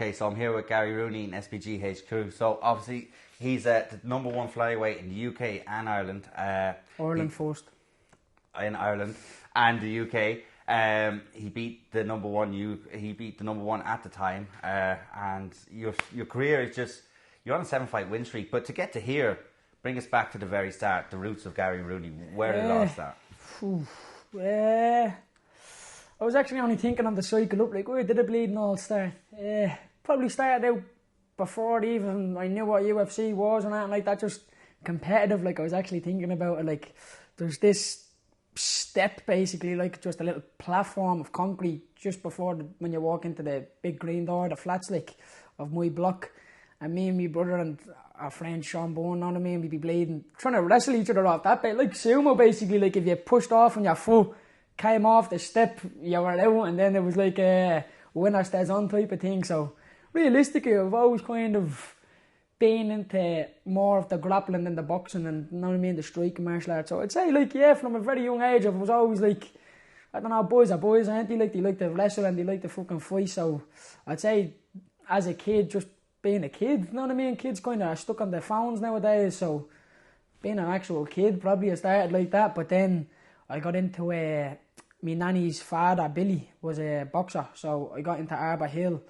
Okay, so I'm here with Gary Rooney in SBG HQ. So obviously he's the number one flyweight in the UK and Ireland. Ireland first. In Ireland and the UK. He beat the number one. He beat the number one at the time. And your career is just, you're on a 7-fight win streak. But to get to here, bring us back to the very start, the roots of Gary Rooney. Where did it all start? I was actually only thinking on the cycle up, like, where did the bleeding all start? Probably started out before even I knew what UFC was and that, like that, just competitive. Like I was actually thinking about it, like there's this step basically, like just a little platform of concrete just before when you walk into the big green door, the flats like of my block, and me and my brother and our friend Sean Bourne, on me, and we'd be bleeding, trying to wrestle each other off that bit, like sumo basically. Like if you pushed off and your foot came off the step, you were out, and then it was like a winner stays on type of thing. So realistically, I've always kind of been into more of the grappling than the boxing, and you know what I mean, the striking martial arts. So I'd say, like, yeah, from a very young age, I was always like, I don't know, boys are boys, aren't they? Like, they like to wrestle and they like to fucking fight. So I'd say, as a kid, just being a kid, you know what I mean? Kids kind of are stuck on their phones nowadays. So being an actual kid, probably I started like that. But then I got into my nanny's father, Billy, was a boxer. So I got into Arbor Hill.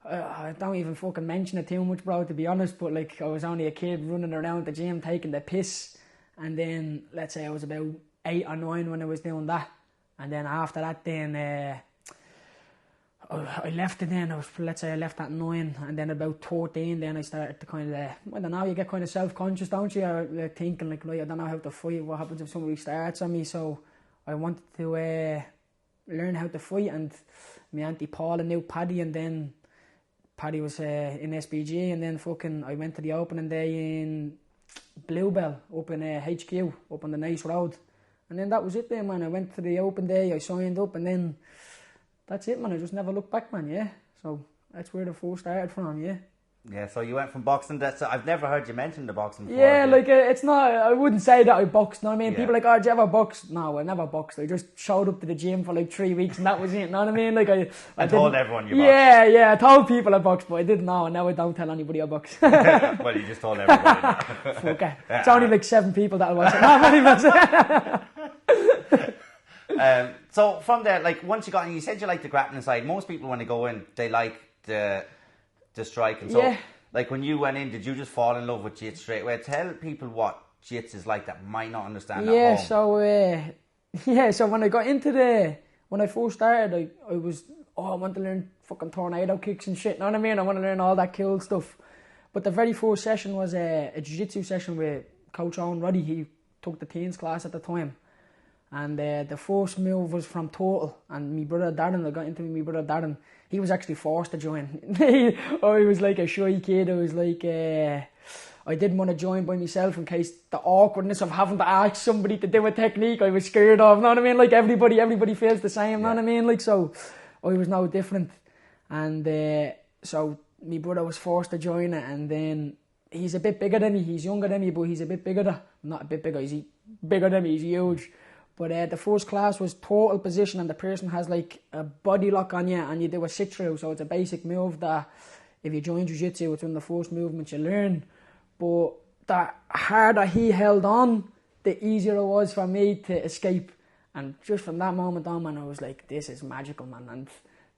I don't even fucking mention it too much, bro, to be honest, but like I was only a kid running around the gym taking the piss, and then let's say I was about 8 or 9 when I was doing that, and then after that then I left it then, let's say I left at 9, and then about 13 then I started to kind of, I don't know, you get kind of self-conscious, don't you, or thinking like, I don't know how to fight, what happens if somebody starts on me, so I wanted to learn how to fight, and my auntie Paula knew Paddy, and then Paddy was in SBG, and then fucking I went to the opening day in Bluebell up in HQ up on the Nice Road, and then that was it then, man. I went to the open day, I signed up, and then that's it, man. I just never looked back, man. Yeah, so that's where the first started from. Yeah, so you went from boxing. I've never heard you mention the boxing before. Yeah, like it's not, I wouldn't say that I boxed, you know what I mean? Yeah. People are like, oh, did you ever box? No, I never boxed. I just showed up to the gym for like 3 weeks and that was it, you know what I mean? Like I told everyone you boxed. Yeah, I told people I boxed, but I didn't know, and now I don't tell anybody I boxed. Well, you just told everybody. Fuck it. It's only like 7 people that'll watch it. So from there, like once you got in, you said you like the grappling side. Most people when they go in, they like the striking. So yeah. Like when you went in, did you just fall in love with jiu-jitsu straight away? Tell people what jiu-jitsu is like that might not understand at home. So when I got into when I first started, I was, I want to learn fucking tornado kicks and shit, you know what I mean? I want to learn all that cool stuff. But the very first session was a jiu-jitsu session with Coach Owen Roddy. He took the teens class at the time. And the first move was from Total, and my brother Darren, I got into my brother Darren, he was actually forced to join. He was like a shy kid. I was like, I didn't want to join by myself in case the awkwardness of having to ask somebody to do a technique I was scared of, you know what I mean? Like everybody feels the same, you know what I mean? Like, so I was no different. And so my brother was forced to join it, and then he's a bit bigger than me. He's younger than me, but he's a bit bigger. Not a bit bigger, he's bigger than me, he's huge. But the first class was total position, and the person has like a body lock on you, and you do a sit through. So it's a basic move that if you join jiu-jitsu, it's one of the first movements you learn. But the harder he held on, the easier it was for me to escape. And just from that moment on, man, I was like, this is magical, man. And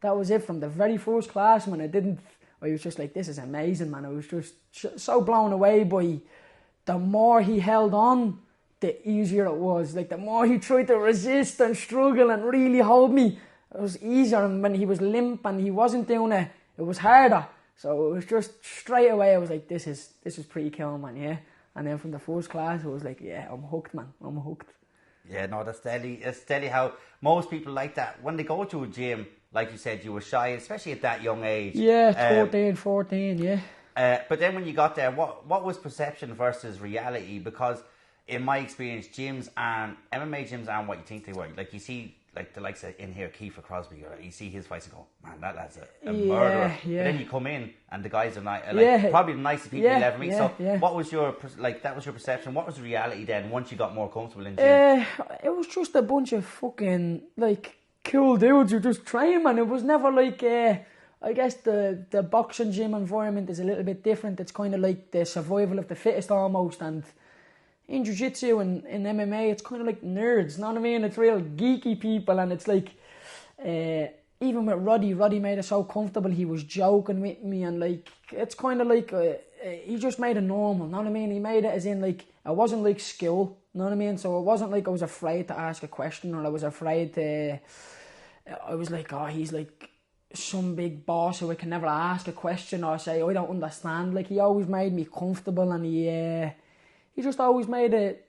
that was it from the very first class, man. I was just like, this is amazing, man. I was just so blown away by the more he held on, the easier it was. Like the more he tried to resist and struggle and really hold me, it was easier. And when he was limp and he wasn't doing it, it was harder. So it was just straight away, I was like, this is pretty cool, man, yeah. And then from the first class, I was like, yeah, I'm hooked, man. I'm hooked. Yeah, no, that's steady how most people like that. When they go to a gym, like you said, you were shy, especially at that young age. Yeah, 13, 14, yeah. But then when you got there, what was perception versus reality? Because in my experience, gyms and MMA gyms aren't what you think they were. Like you see, like the likes of in here, Kiefer Crosby, you see his fights and go, man, that lad's a murderer. Yeah. But then you come in and the guys are probably the nicest people you'll ever meet. What was your that was your perception? What was the reality then once you got more comfortable in gym? It was just a bunch of fucking like cool dudes who just train, man. It was never like I guess the boxing gym environment is a little bit different. It's kind of like the survival of the fittest almost, and in jiu-jitsu and in MMA, it's kind of like nerds, you know what I mean? It's real geeky people, and it's like, even with Roddy made it so comfortable. He was joking with me, and like, it's kind of like, he just made it normal, you know what I mean? He made it as in like, it wasn't like skill, you know what I mean? So it wasn't like I was afraid to ask a question, or I was afraid to, I was like, oh, he's like some big boss who I can never ask a question or say, I don't understand. Like, he always made me comfortable, and he just always made it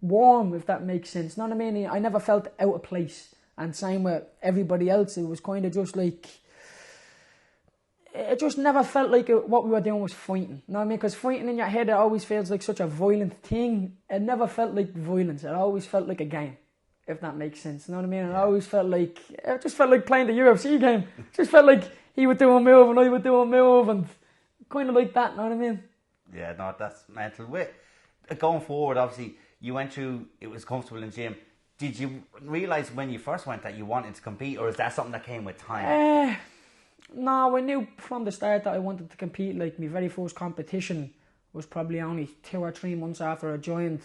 warm, if that makes sense. You know what I mean? I never felt out of place. And same with everybody else. It was kind of just like, it just never felt like what we were doing was fighting. You know what I mean? Because fighting in your head, it always feels like such a violent thing. It never felt like violence. It always felt like a game, if that makes sense. You know what I mean? It always felt like, it just felt like playing the UFC game. It just felt like he would do a move and I would do a move, and kind of like that, you know what I mean? Yeah, no, that's mental. Going forward, obviously, you went through, it was comfortable in the gym. Did you realise when you first went that you wanted to compete, or is that something that came with time? No, I knew from the start that I wanted to compete. Like, my very first competition was probably only 2 or 3 months after I joined.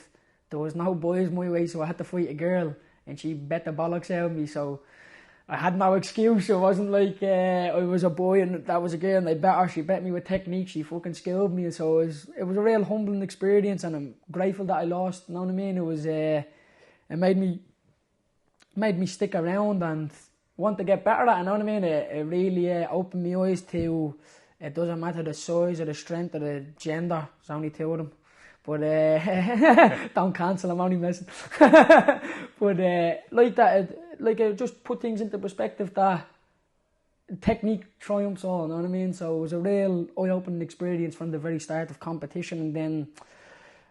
There was no boys my way, so I had to fight a girl, and she bet the bollocks out of me, so I had no excuse. It wasn't like I was a boy and that was a girl and I bet her. She bet me with technique. She fucking skilled me. So it was a real humbling experience, and I'm grateful that I lost. You know what I mean? It was it made me stick around and want to get better at it. You know what I mean? It really opened my eyes to, it doesn't matter the size or the strength or the gender. There's only 2 of them. But don't cancel, I'm only messing. But like that, it just put things into perspective that technique triumphs all, you know what I mean? So it was a real eye-opening experience from the very start of competition, and then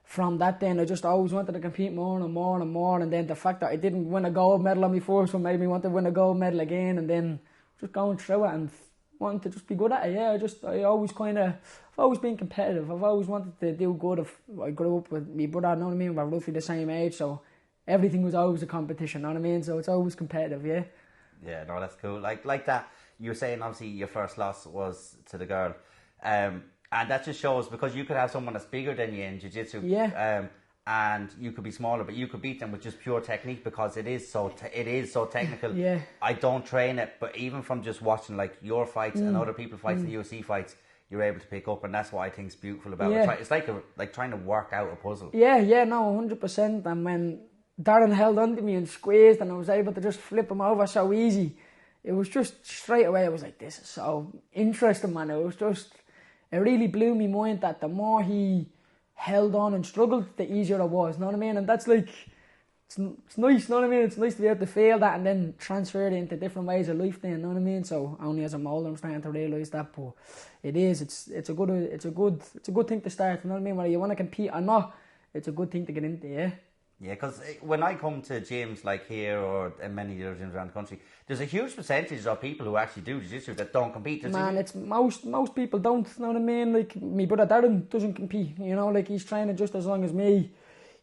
from that then I just always wanted to compete more and more and more, and then the fact that I didn't win a gold medal on my first one made me want to win a gold medal again, and then just going through it and wanting to just be good at it. Yeah, I've always been competitive. I've always wanted to do good. I grew up with my brother, you know what I mean? We're roughly the same age, so everything was always a competition, you know what I mean? So it's always competitive, yeah. Yeah, no, that's cool. Like that, you were saying obviously your first loss was to the girl. And that just shows, because you could have someone that's bigger than you in jiu-jitsu. Yeah. And you could be smaller, but you could beat them with just pure technique, because it is so technical. Yeah. I don't train it, but even from just watching like your fights and other people's fights, the UFC fights, you're able to pick up, and that's what I think is beautiful about it. It's like trying to work out a puzzle. Yeah, no, 100%. And when Darren held onto me and squeezed, and I was able to just flip him over so easy, it was just straight away, I was like, this is so interesting, man. It really blew me mind that the more he held on and struggled, the easier it was, you know what I mean? And that's like, it's nice, you know what I mean? It's nice to be able to feel that and then transfer it into different ways of life then, you know what I mean? So only as I'm older, I'm starting to realise that, but it's a good thing to start, you know what I mean? Whether you want to compete or not, it's a good thing to get into, yeah? Yeah, because when I come to gyms like here or in many other gyms around the country, there's a huge percentage of people who actually do jiu-jitsu that don't compete. It's most people don't, you know what I mean? Like, my brother Darren doesn't compete, you know, like, he's training just as long as me.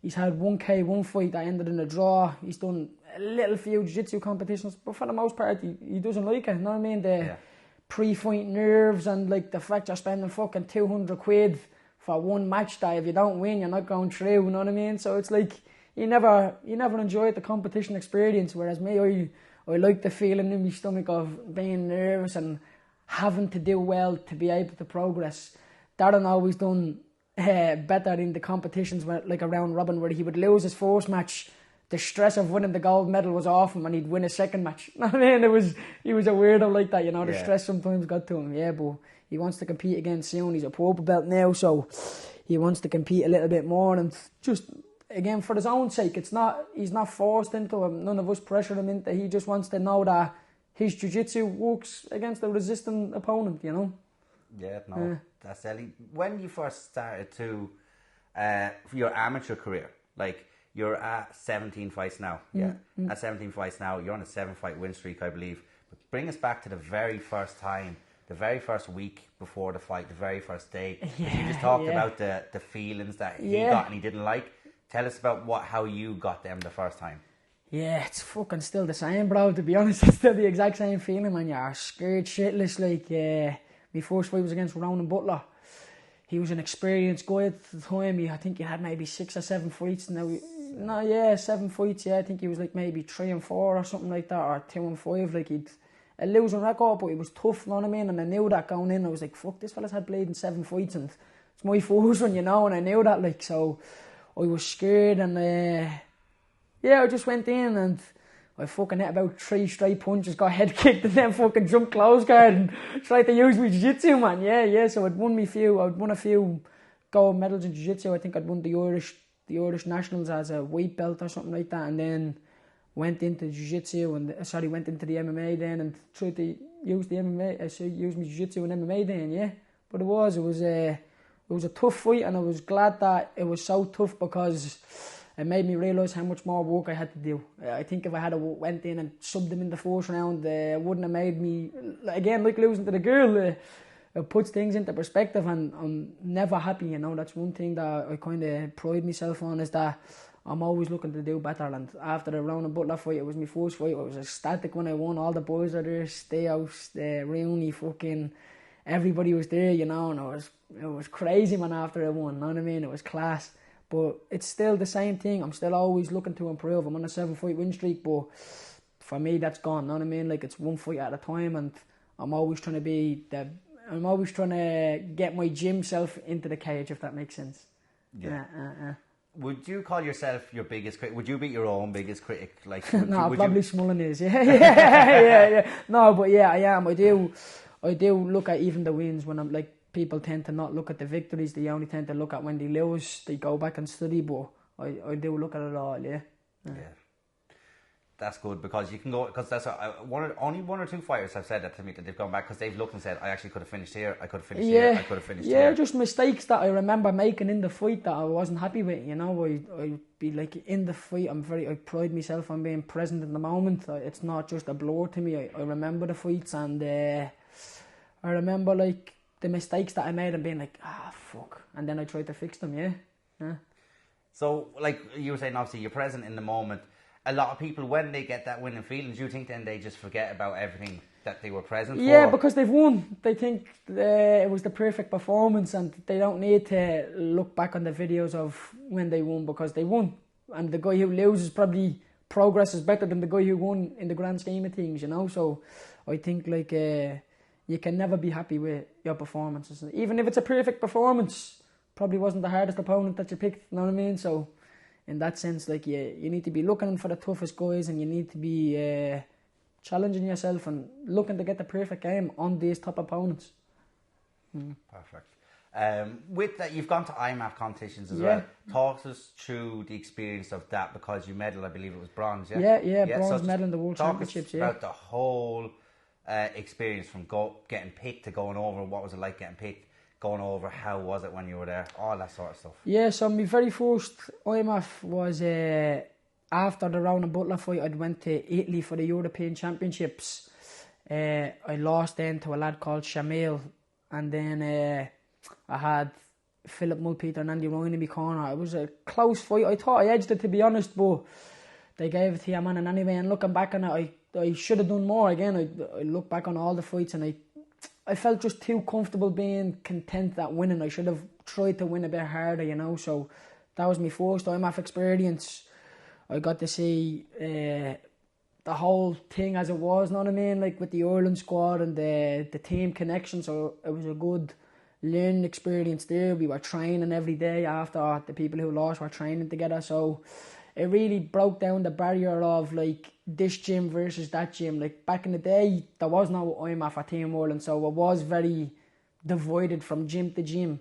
He's had one fight that ended in a draw. He's done a little few jiu-jitsu competitions, but for the most part, he doesn't like it, you know what I mean? The pre-fight nerves and like the fact you're spending fucking 200 quid for one match that if you don't win, you're not going through, you know what I mean? So it's like, you never enjoyed the competition experience, whereas me, I like the feeling in my stomach of being nervous and having to do well to be able to progress. Darren always done better in the competitions, like a round robin, where he would lose his first match. The stress of winning the gold medal was off him, and he'd win a second match. I mean, he was a weirdo like that, you know. The stress sometimes got to him, yeah. But he wants to compete again soon. He's a purple belt now, so he wants to compete a little bit more, and just, again, for his own sake. He's not forced into it. None of us pressure him into it. He just wants to know that his jiu-jitsu works against a resistant opponent, you know? Yeah, no, that's Ellie. When you first started to for your amateur career, like, you're at 17 fights now. At 17 fights now, you're on a 7-fight win streak, I believe. But bring us back to the very first time, the very first week before the fight, the very first day. You just talked about the feelings that he got and he didn't like. Tell us about how you got them the first time. Yeah, it's fucking still the same, bro, to be honest. It's still the exact same feeling, man. You're scared shitless. Like, my first fight was against Ronan Butler. He was an experienced guy at the time. I think he had maybe 6 or 7 fights. Now, 7 fights, yeah. I think he was like maybe 3 and 4 or something like that, or 2 and 5. Like, he'd a losing record, but he was tough, you know what I mean? And I knew that going in. I was like, fuck, this fella's had bleeding 7 fights, and it's my first one, you know, and I knew that, like, so I was scared, and I just went in, and I fucking hit about 3 straight punches, got head kicked, and then fucking jumped close guard and tried to use my jiu-jitsu, man. Yeah, so I'd won a few gold medals in jiu-jitsu. I think I'd won the Irish Nationals as a weight belt or something like that, and then went into jiu-jitsu went into the MMA then and tried to use the MMA, use my jiu-jitsu and MMA then, yeah. But it was a tough fight, and I was glad that it was so tough because it made me realise how much more work I had to do. I think if I had went in and subbed them in the first round, it wouldn't have made me, again, like losing to the girl, it puts things into perspective, and I'm never happy, you know. That's one thing that I kind of pride myself on, is that I'm always looking to do better. And after the Ronan Butler fight, it was my first fight. I was ecstatic when I won. All the boys are there, Stayhouse, Rooney, fucking everybody was there, you know. And it was crazy, man. After I won, you know what I mean? It was class. But it's still the same thing. I'm still always looking to improve. I'm on a 7-fight win streak, but for me, that's gone. You know what I mean? Like, it's one fight at a time, and I'm always trying to get my gym self into the cage, if that makes sense. Yeah. Would you call yourself your biggest critic? Would you be your own biggest critic? Like, no, probably Smullen is. Yeah. No, but yeah, I am. I do look at even the wins when I'm like, people tend to not look at the victories. They only tend to look at when they lose. They go back and study, but I do look at it all. Yeah. That's good, because you can go, because that's only 1 or 2 fighters have said that to me, that they've gone back because they've looked and said, I actually could have finished here, I could have finished here, I could have finished here. Yeah, just mistakes that I remember making in the fight that I wasn't happy with, you know. I'd be like, in the fight, I pride myself on being present in the moment. It's not just a blur to me. I remember the fights, and I remember like the mistakes that I made and being like, fuck, and then I tried to fix them. Yeah. So, like you were saying, obviously you're present in the moment. A lot of people, when they get that winning feeling, do you think then they just forget about everything that they were present for? Yeah, because they've won. They think it was the perfect performance, and they don't need to look back on the videos of when they won, because they won. And the guy who loses probably progresses better than the guy who won in the grand scheme of things, you know. So I think like you can never be happy with your performances. Even if it's a perfect performance, probably wasn't the hardest opponent that you picked, you know what I mean? So in that sense, like, you need to be looking for the toughest guys, and you need to be challenging yourself and looking to get the perfect game on these top opponents. Perfect. With that, you've gone to IMAP competitions as well. Talk us through the experience of that, because you medalled, I believe it was bronze, yeah? Yeah, bronze medal in the World Championships, Talk us about the whole experience from getting picked to going over. What was it like getting picked? Going over, how was it when you were there, all that sort of stuff? Yeah, so my very first IMAF was after the Ronan Butler fight. I went to Italy for the European Championships. I lost then to a lad called Shamil, and then I had Philip Mulpeter and Andy Ryan in my corner. It was a close fight. I thought I edged it, to be honest, but they gave it to your man. And anyway, and looking back on it, I should have done more. Again, I look back on all the fights, and I felt just too comfortable being content at winning. I should have tried to win a bit harder, you know. So that was my first IMAF experience. I got to see the whole thing as it was, know what I mean? Like with the Ireland squad and the team connection. So it was a good learning experience there. We were training every day after the people who lost were training together. So it really broke down the barrier of like this gym versus that gym. Like back in the day, there was no IMAF for Team Ireland, so it was very divided from gym to gym.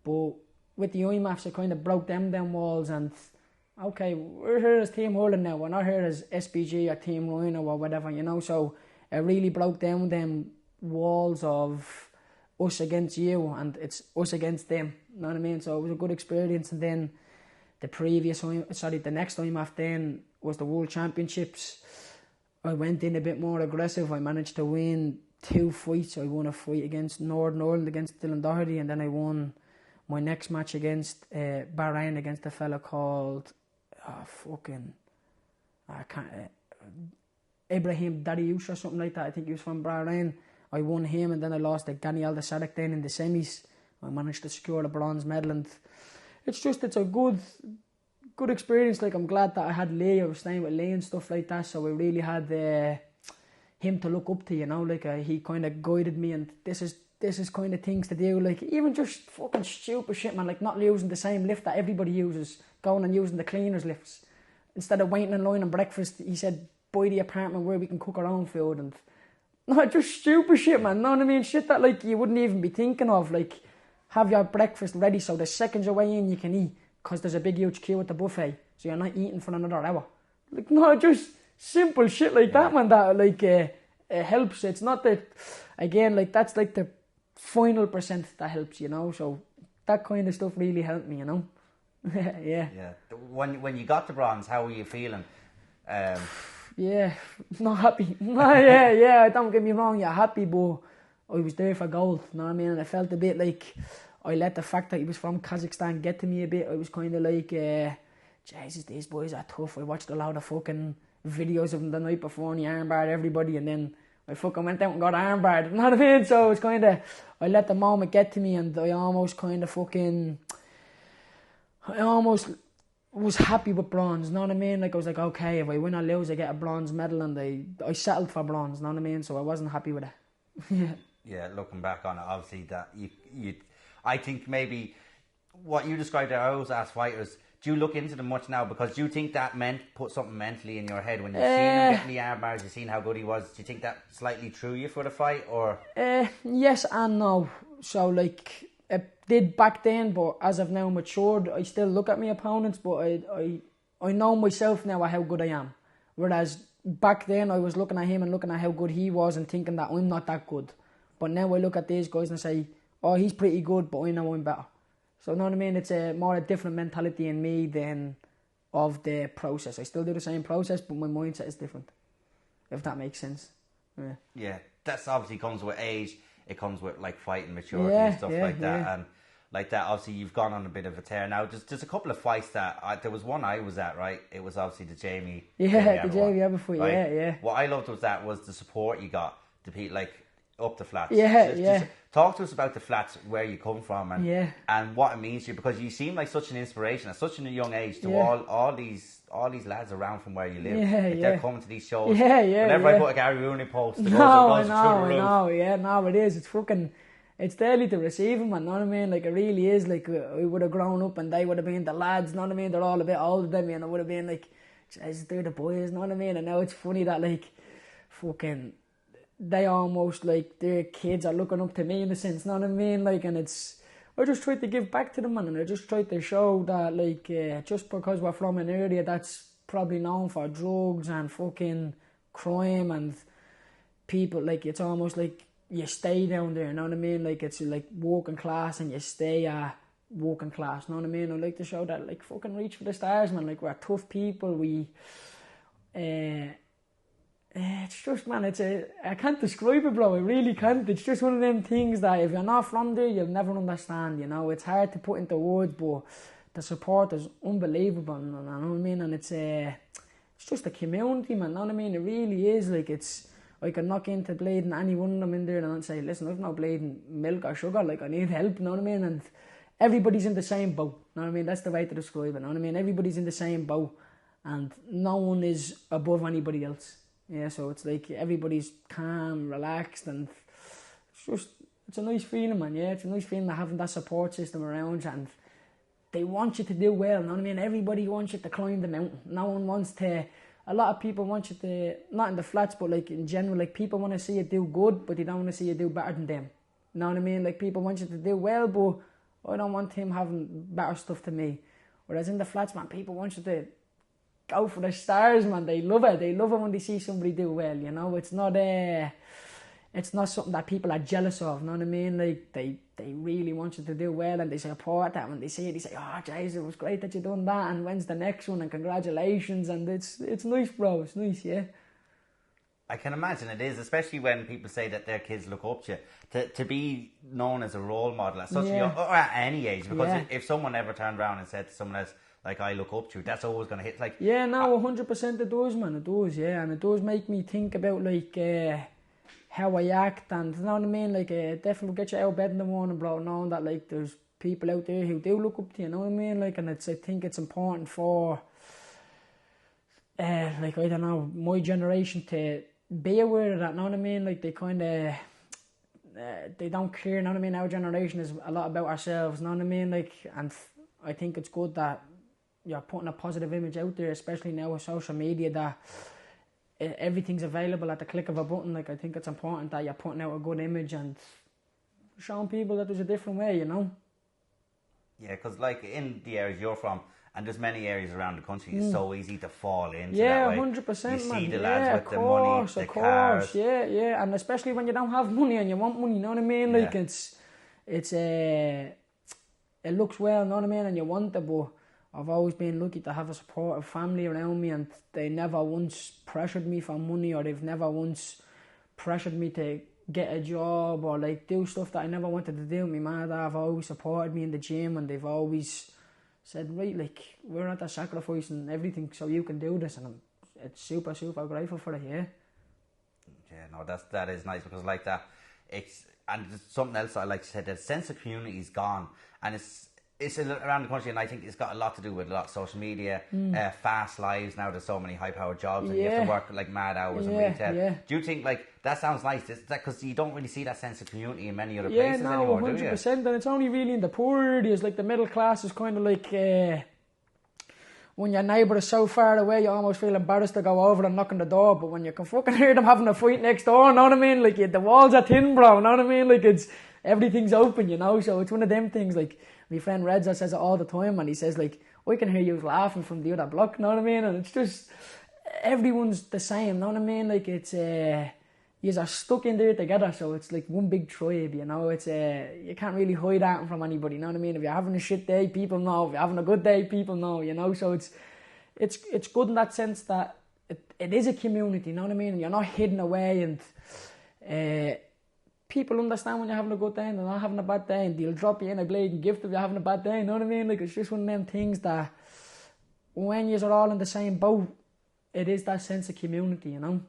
But with the IMAFs, it kind of broke down them walls, and okay, we're here as Team Ireland now. We're not here as SBG or Team Rhino or whatever, you know. So it really broke down them walls of us against you, and it's us against them. You know what I mean? So it was a good experience, and then the next time after then was the World Championships. I went in a bit more aggressive. I managed to win 2 fights. I won a fight against Northern Ireland against Dylan Doherty, and then I won my next match against Bahrain against a fella called I can't, Ibrahim Dariush or something like that. I think he was from Bahrain. I won him, and then I lost to Gani Al-Sadek then in the semis. I managed to secure the bronze medal, and it's a good experience. Like, I'm glad that I had Lee. I was staying with Lee and stuff like that, so I really had him to look up to, you know. Like, he kind of guided me, and this is kind of things to do. Like, even just fucking stupid shit, man. Like, not using the same lift that everybody uses, going and using the cleaners lifts instead of waiting in line on breakfast. He said, buy the apartment where we can cook our own food, and not just stupid shit, man. Know what I mean? Shit that, like, you wouldn't even be thinking of. Like, have your breakfast ready so the second you're way in you can eat, because there's a big huge queue at the buffet, so you're not eating for another hour. Like, no, just simple shit like that, man, that, like, it helps. It's not that, again, like, that's like the final percent that helps, you know. So that kind of stuff really helped me, you know. Yeah. When you got the bronze, how were you feeling? Yeah, not happy. Yeah, don't get me wrong, you're happy, but I was there for gold, you know what I mean? And I felt a bit like I let the fact that he was from Kazakhstan get to me a bit. I was kind of like, Jesus, these boys are tough. I watched a lot of fucking videos of them the night before, and he armbarred everybody, and then I fucking went out and got armbarred, you know what I mean? So it was kind of, I let the moment get to me, and I almost was happy with bronze, you know what I mean? Like, I was like, okay, if I win or lose, I get a bronze medal, and I settled for bronze, you know what I mean? So I wasn't happy with it. Yeah, looking back on it, obviously that you I think maybe what you described there, I always ask fighters, do you look into them much now? Because do you think that put something mentally in your head when you've seen him getting the arm bars, you've seen how good he was? Do you think that slightly threw you for the fight, or? Yes and no. So, like, it did back then, but as I've now matured, I still look at my opponents, but I know myself now how good I am. Whereas back then, I was looking at him and looking at how good he was and thinking that I'm not that good. But now I look at these guys and say, oh, he's pretty good, but I know I'm better. So, you know what I mean? It's a different mentality in me than of the process. I still do the same process, but my mindset is different, if that makes sense. Yeah, that's obviously comes with age. It comes with, like, fighting maturity and stuff like that. Yeah. And like that, obviously, you've gone on a bit of a tear. Now, there's a couple of fights that... there was one I was at, right? It was obviously the Jamie... Yeah, the Jamie Abbott fight, right? Yeah. What I loved was the support you got to be, like, up the flats. Yeah. Just talk to us about the flats, where you come from, and what it means to you, because you seem like such an inspiration at such a young age to all these lads around from where you live. They're coming to these shows. Whenever I put a Gary Rooney post, it goes through the roof. I know, it is. It's daily to receive them, man, know what I mean? Like, it really is. Like, I would have grown up and they would have been the lads, know what I mean? They're all a bit older than me, and I would have been like, Jesus, they're the boys, know what I mean? And now it's funny that, like, fucking... they almost, like, their kids are looking up to me in a sense, know what I mean? Like, and I just tried to give back to them, man, and I just tried to show that, like, just because we're from an area that's probably known for drugs and fucking crime and people, like, it's almost like you stay down there, you know what I mean? Like, it's like working class and you stay working class, know what I mean? I like to show that, like, fucking reach for the stars, man. Like, we're tough people. It's just, man, I can't describe it, bro. I really can't. It's just one of them things that if you're not from there, you'll never understand, you know. It's hard to put into words, but the support is unbelievable, you know what I mean? And it's just a community, man, you know what I mean? It really is. Like, I can knock into bleeding any one of them in there and say, listen, I've no bleeding milk or sugar, like, I need help, you know what I mean? And everybody's in the same boat, you know what I mean? That's the way to describe it, you know what I mean? Everybody's in the same boat and no one is above anybody else. Yeah, so it's like everybody's calm, relaxed, and it's a nice feeling, man. Yeah, it's a nice feeling having that support system around you, and they want you to do well, you know what I mean? Everybody wants you to climb the mountain. No one wants to... A lot of people want you to... Not in the flats, but, like, in general, like, people want to see you do good, but they don't want to see you do better than them. You know what I mean? Like, people want you to do well, but I don't want him having better stuff than me. Whereas in the flats, man, people want you to go for the stars, man. They love it. They love it when they see somebody do well, you know? It's not something that people are jealous of, you know what I mean? Like, they really want you to do well, and they support that. When they see it, they say, oh, jeez, it was great that you done that, and when's the next one, and congratulations, and it's nice, bro. It's nice, yeah. I can imagine it is, especially when people say that their kids look up to you. To be known as a role model at such a young, or at any age, because if someone ever turned around and said to someone else, like I look up to, that's always going to hit. Like, yeah, no, 100% it does, man. It does, yeah, and it does make me think about like how I act, and you know what I mean. Like, definitely get you out of bed in the morning, bro, knowing that like there's people out there who do look up to you. You know what I mean? Like, and I think it's important for like, I don't know, my generation to be aware of that. You know what I mean? Like, they kind of they don't care. You know what I mean? Our generation is a lot about ourselves. You know what I mean? Like, and I think it's good that you're putting a positive image out there, especially now with social media, that everything's available at the click of a button. Like, I think it's important that you're putting out a good image and showing people that there's a different way, you know? Yeah, because like in the areas you're from, and there's many areas around the country, it's so easy to fall into that way. 100%, man. You see the yeah, lads with the money, the cars. Yeah, and especially when you don't have money and you want money, you know what I mean? Like, it looks well, you know what I mean, and you want it, but I've always been lucky to have a supportive family around me, and they never once pressured me for money, or they've never once pressured me to get a job or like do stuff that I never wanted to do. My mother have always supported me in the gym, and they've always said, right, like, we're not sacrificing everything so you can do this, and it's super grateful for it. Yeah, no, that is nice, because like that, and something else I like to say, the sense of community is gone, and it's around the country, and I think it's got a lot to do with a lot of social media, fast lives. Now there's so many high-powered jobs, and you have to work like mad hours in retail. Yeah. Do you think like that sounds nice? Is that because you don't really see that sense of community in many other places anymore, 100%, do you? 100%, and it's only really in the poor areas. Like, the middle class is kind of like when your neighbour is so far away, you almost feel embarrassed to go over and knock on the door. But when you can fucking hear them having a fight next door, you know what I mean? Like, the walls are thin, bro, you know what I mean? Like, everything's open, you know. So it's one of them things. Like, my friend Redza says it all the time, and he says, like, I can hear you laughing from the other block, you know what I mean? And it's just, everyone's the same, you know what I mean? Like, it's you are stuck in there together, so it's like one big tribe, you know. It's you can't really hide out from anybody, you know what I mean? If you're having a shit day, people know. If you're having a good day, people know, you know. So it's good in that sense that it is a community, you know what I mean? You're not hidden away, and people understand when you're having a good day and they're not having a bad day, and they'll drop you in a bleeding gift if you're having a bad day, you know what I mean? Like, it's just one of them things that when you're all in the same boat, it is that sense of community, you know?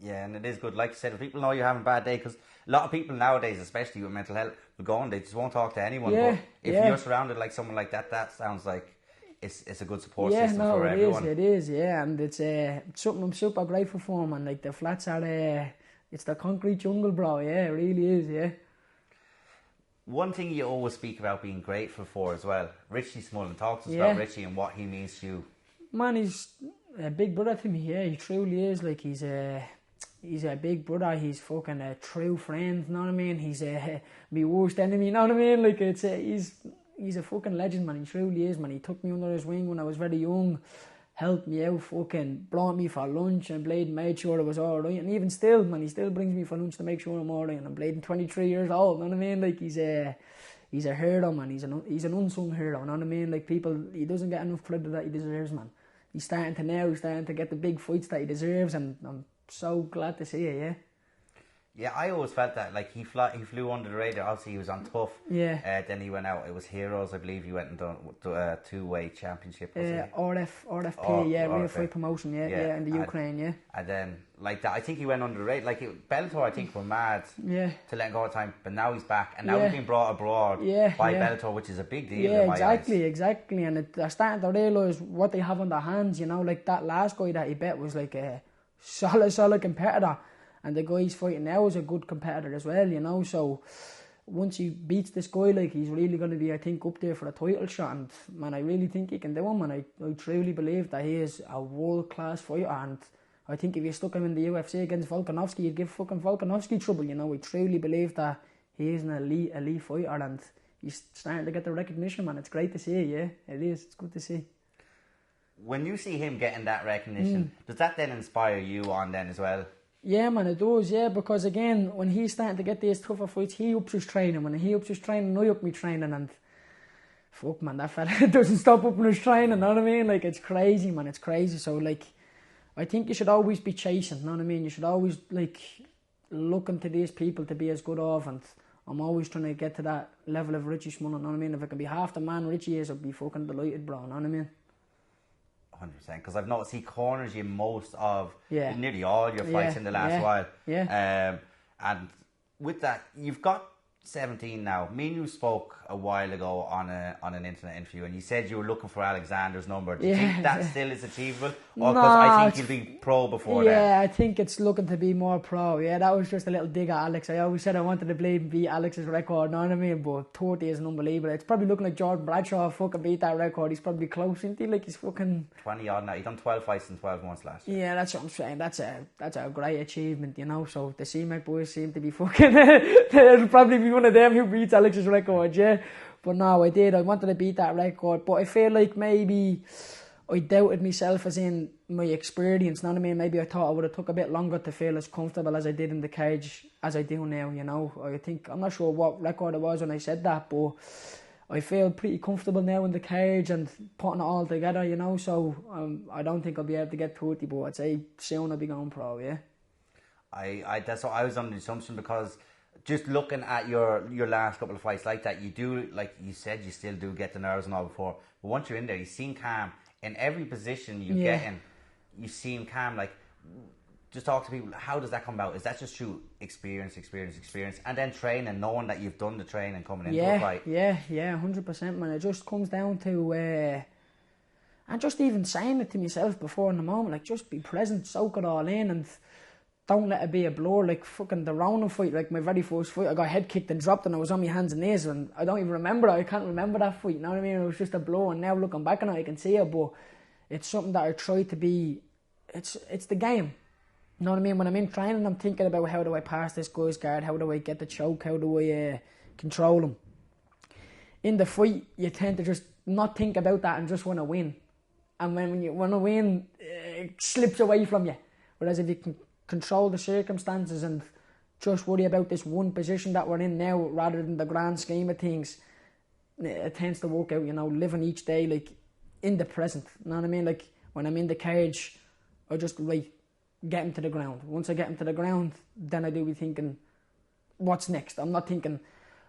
Yeah, and it is good. Like you said, if people know you're having a bad day, because a lot of people nowadays, especially with mental health, will go on, they just won't talk to anyone. Yeah, but if you're surrounded like someone like that, that sounds like it's a good support system for everyone. It is, yeah, and it's something I'm super grateful for, man. Like, the flats are it's the concrete jungle, bro. Yeah, it really is, yeah. One thing you always speak about being grateful for as well, Richie Smullen. Talk to us about Richie and what he means to you. Man, he's a big brother to me, yeah, he truly is. Like, he's a big brother, he's fucking a true friend, you know what I mean? He's my worst enemy, you know what I mean? Like, he's a fucking legend, man, he truly is, man. He took me under his wing when I was very young, helped me out, fucking brought me for lunch, and Blade made sure it was alright. And even still, man, he still brings me for lunch to make sure I'm alright. And I'm Blade 23 years old, you know what I mean? Like, he's a hero, man. He's an unsung hero, you know what I mean? Like, he doesn't get enough credit that he deserves, man. He's starting to get the big fights that he deserves, and I'm so glad to see it, yeah. Yeah, I always felt that, like, he flew under the radar. Obviously, he was on Tough. Yeah. Then he went out. It was Heroes, I believe. He went and done a two-way championship. Was RFP, Real Fight Promotion, yeah, in the Ukraine, yeah. And then, like that, I think he went under the radar. Like, Bellator, I think, were mad to let him go at the time. But now he's back, and now he's been brought abroad by Bellator, which is a big deal. Yeah, exactly. And they're starting to realise what they have on their hands, you know. Like, that last guy that he bet was like a solid competitor. And the guy he's fighting now is a good competitor as well, you know. So once he beats this guy, like, he's really going to be, I think, up there for a title shot. And, man, I really think he can do him. And I truly believe that he is a world-class fighter. And I think if you stuck him in the UFC against Volkanovski, you'd give fucking Volkanovski trouble, you know. I truly believe that he is an elite fighter. And he's starting to get the recognition, man. It's great to see, yeah. It is. It's good to see. When you see him getting that recognition, does that then inspire you on then as well? Yeah, man, it does, yeah, because again, when he's starting to get these tougher fights, he ups his training. When he ups his training, I up my training, and fuck, man, that fella doesn't stop upping his training, you know what I mean? Like, it's crazy, man, it's crazy. So, like, I think you should always be chasing, you know what I mean? You should always, like, looking to these people to be as good of, and I'm always trying to get to that level of Richie Mma, you know what I mean? If I can be half the man Richie is, I'd be fucking delighted, bro, you know what I mean? 100%, because I've noticed he corners you most of Yeah. nearly all your fights in the last while. Yeah. And with that, you've got 17 now. Me and you spoke a while ago on an internet interview, and you said you were looking for Alexander's number. Do you think that still is achievable? Or because I think you'll be pro before then? Yeah, I think it's looking to be more pro. Yeah, that was just a little dig at Alex. I always said I wanted to beat Alex's record, you know what I mean? But 30 is unbelievable. It's probably looking like Jordan Bradshaw fucking beat that record. He's probably close, isn't he? Like, he's fucking 20 odd now. He's done 12 fights in 12 months last year. Yeah, that's what I'm saying. That's a great achievement, you know. So the CMAC boys seem to be fucking it'll probably be one of them who beats Alex's record, yeah. But no, I wanted to beat that record, but I feel like maybe I doubted myself as in my experience, you know what I mean? Maybe I thought I would have took a bit longer to feel as comfortable as I did in the cage as I do now, you know. I think, I'm not sure what record it was when I said that, but I feel pretty comfortable now in the cage and putting it all together, you know. So I don't think I'll be able to get 30, but I'd say soon I'll be going pro, yeah. That's what I was under the assumption, because just looking at your last couple of fights like that, you do, like you said, you still do get the nerves and all before, but once you're in there, you seem calm. In every position you get in, you seem calm. Like, just talk to people, how does that come about? Is that just through experience, and then training, knowing that you've done the training coming into a fight? Yeah, 100%, man. It just comes down to, and just even saying it to myself before in the moment, like, just be present, soak it all in, and don't let it be a blur. Like fucking the Ronan fight, like my very first fight, I got head kicked and dropped and I was on my hands and knees, and I don't even remember it. I can't remember that fight, you know what I mean? It was just a blow, and now looking back on it I can see it, but it's something that I try to be, it's the game, you know what I mean? When I'm in training, I'm thinking about how do I pass this guy's guard, how do I get the choke, how do I control him. In the fight you tend to just not think about that and just want to win, and when you want to win, it slips away from you. Whereas if you can control the circumstances and just worry about this one position that we're in now rather than the grand scheme of things, it tends to work out, you know, living each day like in the present, you know what I mean? Like when I'm in the cage, I just like get him to the ground. Once I get him to the ground, then I do be thinking, what's next? I'm not thinking,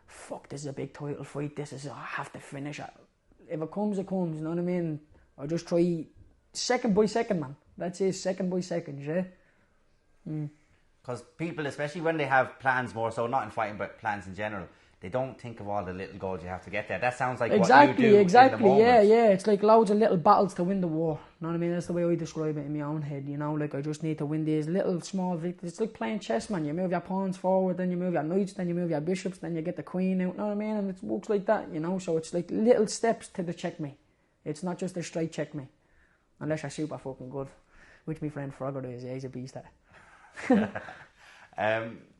fuck, this is a big title fight, I have to finish it. If it comes, it comes, you know what I mean? I just try second by second, man. That's it, second by second, yeah. Because people, especially when they have plans more so, not in fighting but plans in general, they don't think of all the little goals you have to get there. That sounds like what you do in the moment. Yeah, it's like loads of little battles to win the war, you know what I mean? That's the way I describe it in my own head, you know, like I just need to win these little small victories. It's like playing chess, man. You move your pawns forward, then you move your knights, then you move your bishops, then you get the queen out, you know what I mean? And it works like that, you know, so it's like little steps to the checkmate. It's not just a straight checkmate, unless you're super fucking good, which my friend Frogger is. Yeah, he's a beast at it.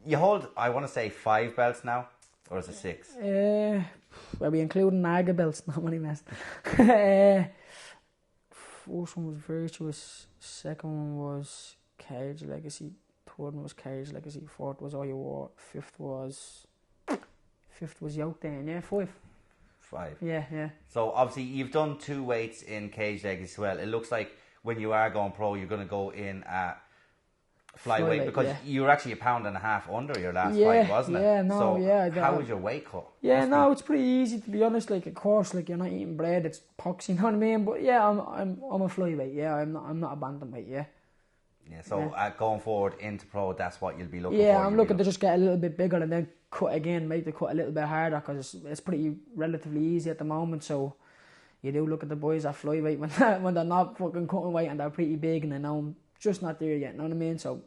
You hold, I want to say 5 belts now, or is it 6? Are we including Naga belts? Not many mess. First one was Virtuous, second one was Cage Legacy, third one was Cage Legacy, fourth was All You War, fifth was Yoke then, yeah, 5. 5. Yeah. So obviously you've done 2 weights in Cage Legacy as well. It looks like when you are going pro, you're going to go in at flyweight, because you were actually 1.5 pounds under your last fight, wasn't it? How was your weight cut? It's pretty easy, to be honest. Like, of course, like you're not eating bread, it's pox, you know what I mean? But yeah, I'm a flyweight. Yeah, I'm not a bantamweight. Yeah. Yeah. So going forward into pro, that's what you'll be looking for. Yeah, I'm looking to just get a little bit bigger and then cut again, make the cut a little bit harder, because it's pretty relatively easy at the moment. So you do look at the boys at flyweight when they're not fucking cutting weight and they're pretty big, and I know I'm just not there yet, you know what I mean? So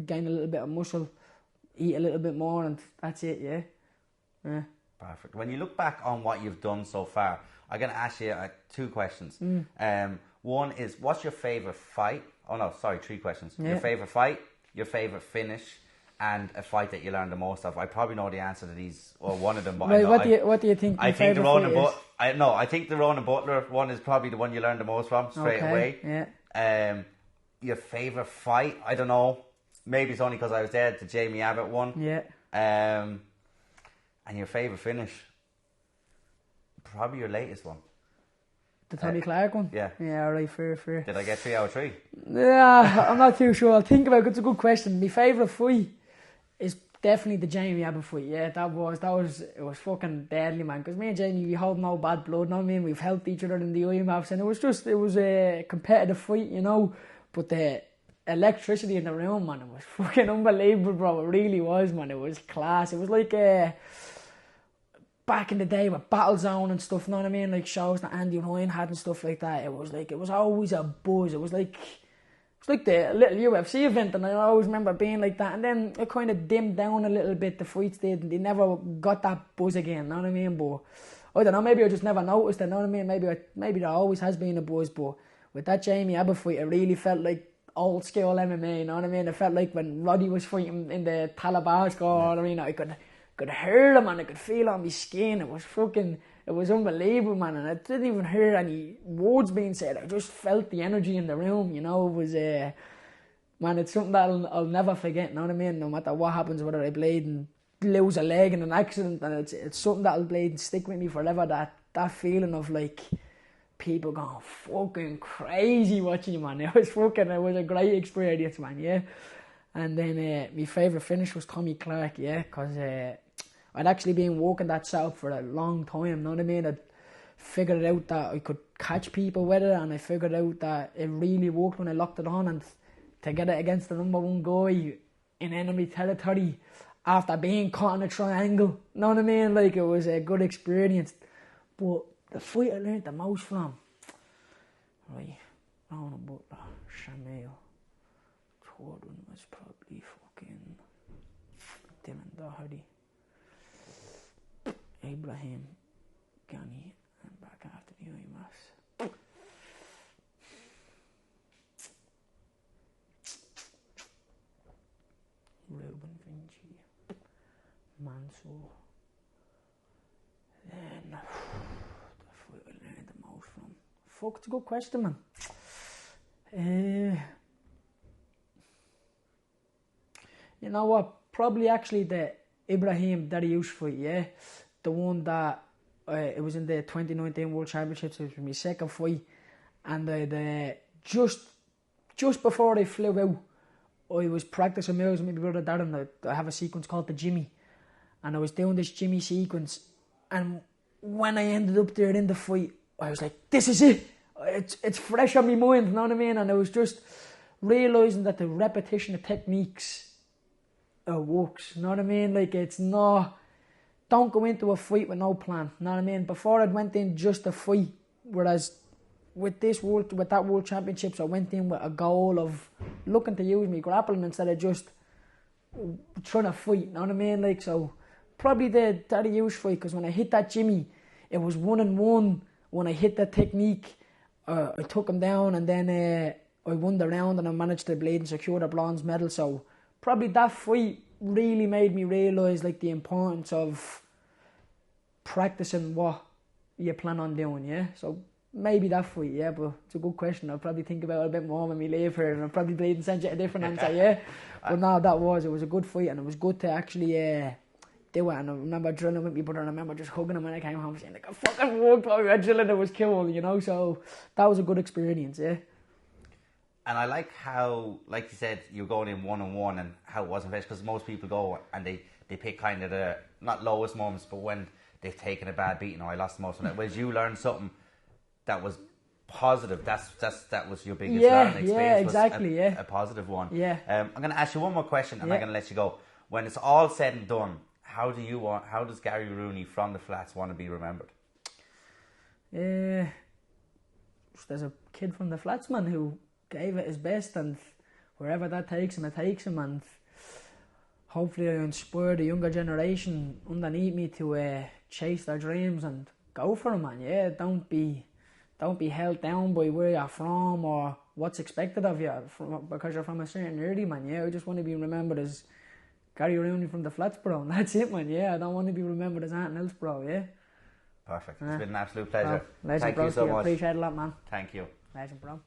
gain a little bit of muscle, eat a little bit more, and that's it, yeah. Perfect. When you look back on what you've done so far, I'm going to ask you 2 questions. One is, what's your favourite fight? Oh no, sorry, 3 questions. Yeah. Your favourite fight, your favourite finish, and a fight that you learned the most of. I probably know the answer to these, or one of them. But right, what do you think? I think I think the Ronan Butler one is probably the one you learned the most from straight away. Yeah. Your favourite fight? I don't know. Maybe it's only because I was there. The Jamie Abbott one. Yeah. And your favourite finish? Probably your latest one. The Tony Clark one? Yeah. Yeah, alright, fair. Did I get 3 out of 3? Yeah, I'm not too sure. I'll think about it. It's a good question. My favourite fight is definitely the Jamie Abbott fight. Yeah, it was fucking deadly, man. Because me and Jamie, we hold no bad blood. No, I mean, we've helped each other in the IMAPs, and it was a competitive fight, you know. But the electricity in the room, man, it was fucking unbelievable, bro. It really was, man. It was class. It was like back in the day with Battle Zone and stuff. You know what I mean? Like shows that Andy Ryan had and stuff like that. It was always a buzz. It was like the little UFC event, and I always remember being like that. And then it kind of dimmed down a little bit, the fights did, and they never got that buzz again, you know what I mean? But I don't know, maybe I just never noticed it, you know what I mean? Maybe there always has been a buzz, but with that Jamie Abbott fight, it really felt like old school MMA, you know what I mean? It felt like when Roddy was fighting in the Talabasco arena, I could hear him, and I could feel it on my skin. It was unbelievable, man, and I didn't even hear any words being said. I just felt the energy in the room, you know. It was, man, it's something that I'll never forget, you know what I mean? No matter what happens, whether I bleed and lose a leg in an accident, and it's something that'll bleed and stick with me forever, that feeling of, like, people going fucking crazy watching you, man. It was a great experience, man, yeah. And then my favourite finish was Tommy Clark, yeah, because I'd actually been working that setup for a long time, you know what I mean? I'd figured out that I could catch people with it, and I figured out that it really worked when I locked it on, and to get it against the number one guy in enemy territory after being caught in a triangle, you know what I mean? Like, it was a good experience. But the fight I learned the most from, right, Ronan Butler, Shamil, third one was probably fucking Dylan Doherty, Ibrahim, Ghani, and back after the IMAPs. Ruben Vinci, Mansour. Then the fight I learned the most from. Fuck, it's a good question, man. You know what? Probably actually the Ibrahim Dariush fight, yeah? The one that it was in the 2019 World Championships. It was my second fight, and just before I flew out, I was practicing moves with my brother Darren. I have a sequence called the Jimmy, and I was doing this Jimmy sequence, and when I ended up there in the fight, I was like, this is it. It's fresh on my mind, you know what I mean? And I was just realising that the repetition of techniques works, you know what I mean? Like, it's not... Don't go into a fight with no plan, you know what I mean? Before I went in just to fight, whereas with that World Championships, I went in with a goal of looking to use me grappling instead of just trying to fight, you know what I mean? Like, so probably the Dariush fight, because when I hit that Jimmy, it was 1-1. When I hit that technique, I took him down, and then I won the round, and I managed to bleed and secure the bronze medal. So probably that fight really made me realise, like, the importance of practicing what you plan on doing, yeah? So maybe that fight, yeah, but it's a good question. I'll probably think about it a bit more when we leave here, and I'll probably bleed and send you a different answer, yeah? But no, it was a good fight, and it was good to actually do it. And I remember drilling with my brother, and I remember just hugging him when I came home, saying, like, I fucking worked while we were drilling, it was cool, you know? So that was a good experience, yeah? And I like how, like you said, you're going in 1-on-1, and how it wasn't finished, because most people go and they pick kind of the, not lowest moments, but when they've taken a bad beating, or I lost the most of it. Whereas you learned something that was positive. That was your biggest learning experience. Yeah, exactly. A positive one. Yeah. I'm going to ask you one more question, and I'm going to let you go. When it's all said and done, how does Gary Rooney from the flats want to be remembered? There's a kid from the flats, man, who gave it his best, and wherever that takes him, it takes him, and hopefully I inspire the younger generation underneath me to chase their dreams and go for them, man. Yeah, don't be held down by where you're from or what's expected of you because you're from a certain area, man. Yeah, I just want to be remembered as Gary Rooney from the flats, bro, and that's it, man. Yeah, I don't want to be remembered as anything else, bro. Yeah. Perfect. It's been an absolute pleasure. Legend, Thank bro, you so much. I appreciate it a lot, man. Thank you. Legend, bro.